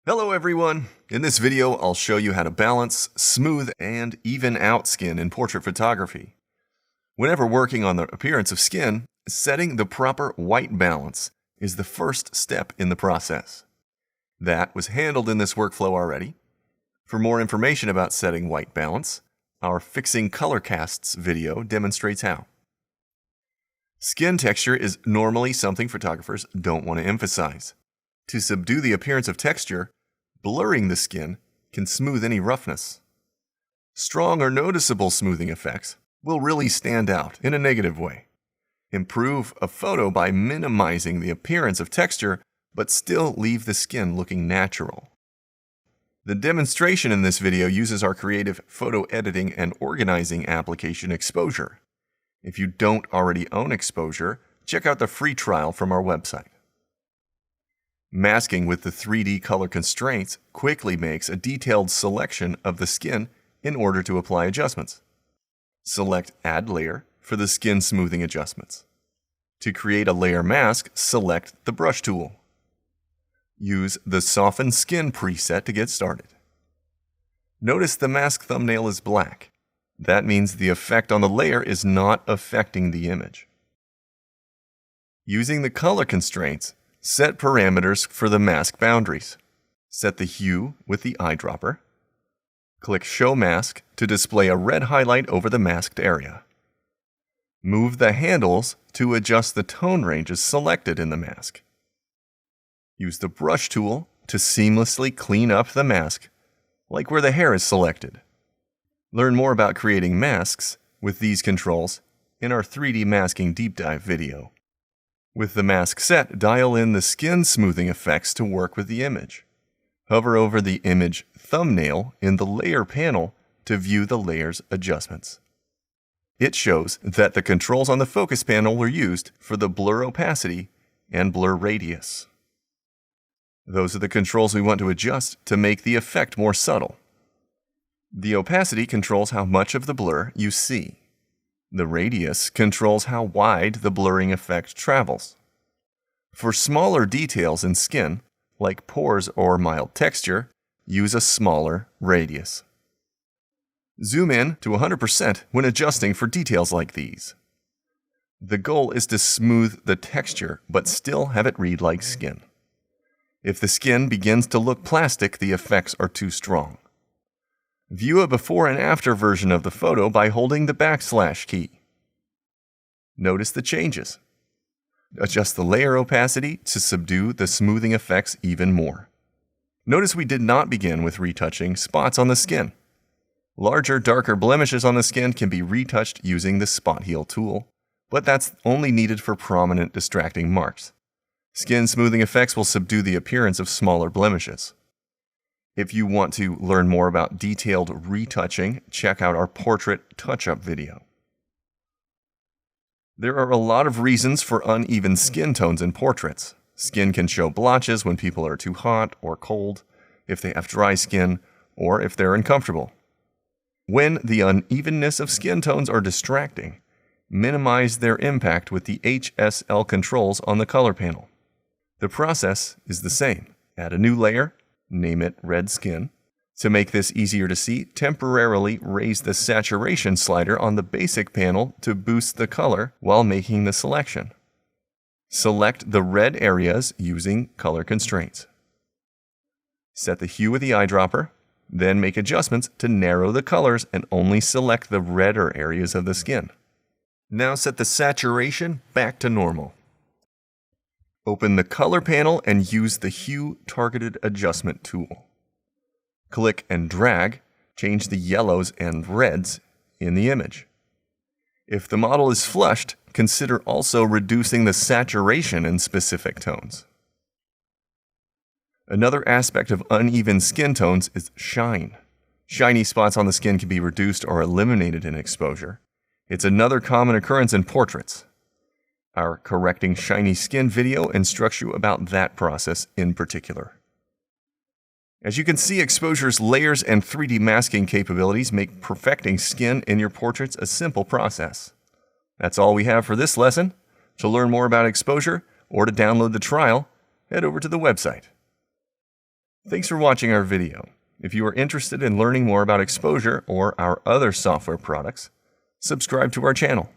Hello everyone! In this video, I'll show you how to balance, smooth, and even out skin in portrait photography. Whenever working on the appearance of skin, setting the proper white balance is the first step in the process. That was handled in this workflow already. For more information about setting white balance, our Fixing Color Casts video demonstrates how. Skin texture is normally something photographers don't want to emphasize. To subdue the appearance of texture, blurring the skin can smooth any roughness. Strong or noticeable smoothing effects will really stand out in a negative way. Improve a photo by minimizing the appearance of texture, but still leave the skin looking natural. The demonstration in this video uses our creative photo editing and organizing application Exposure. If you don't already own Exposure, check out the free trial from our website. Masking with the 3D color constraints quickly makes a detailed selection of the skin in order to apply adjustments. Select Add Layer for the skin smoothing adjustments. To create a layer mask, select the Brush tool. Use the Soften Skin preset to get started. Notice the mask thumbnail is black. That means the effect on the layer is not affecting the image. Using the color constraints, set parameters for the mask boundaries. Set the hue with the eyedropper. Click Show Mask to display a red highlight over the masked area. Move the handles to adjust the tone ranges selected in the mask. Use the Brush tool to seamlessly clean up the mask, like where the hair is selected. Learn more about creating masks with these controls in our 3D masking deep dive video. With the mask set, dial in the skin smoothing effects to work with the image. Hover over the image thumbnail in the Layer panel to view the layer's adjustments. It shows that the controls on the focus panel were used for the blur opacity and blur radius. Those are the controls we want to adjust to make the effect more subtle. The opacity controls how much of the blur you see. The radius controls how wide the blurring effect travels. For smaller details in skin, like pores or mild texture, use a smaller radius. Zoom in to 100% when adjusting for details like these. The goal is to smooth the texture, but still have it read like skin. If the skin begins to look plastic, the effects are too strong. View a before and after version of the photo by holding the # key. Notice the changes. Adjust the layer opacity to subdue the smoothing effects even more. Notice we did not begin with retouching spots on the skin. Larger, darker blemishes on the skin can be retouched using the Spot Heal tool, but that's only needed for prominent distracting marks. Skin smoothing effects will subdue the appearance of smaller blemishes. If you want to learn more about detailed retouching, check out our Portrait Touch-Up video. There are a lot of reasons for uneven skin tones in portraits. Skin can show blotches when people are too hot or cold, if they have dry skin, or if they're uncomfortable. When the unevenness of skin tones are distracting, minimize their impact with the HSL controls on the color panel. The process is the same. Add a new layer. Name it Red Skin. To make this easier to see, temporarily raise the saturation slider on the basic panel to boost the color while making the selection. Select the red areas using color constraints. Set the hue with the eyedropper, then make adjustments to narrow the colors and only select the redder areas of the skin. Now set the saturation back to normal. Open the Color panel and use the Hue Targeted Adjustment tool. Click and drag, change the yellows and reds in the image. If the model is flushed, consider also reducing the saturation in specific tones. Another aspect of uneven skin tones is shine. Shiny spots on the skin can be reduced or eliminated in exposure. It's another common occurrence in portraits. Our Correcting Shiny Skin video instructs you about that process in particular. As you can see, Exposure's layers and 3D masking capabilities make perfecting skin in your portraits a simple process. That's all we have for this lesson. To learn more about Exposure or to download the trial, head over to the website. Thanks for watching our video. If you are interested in learning more about exposure or our other software products, subscribe to our channel.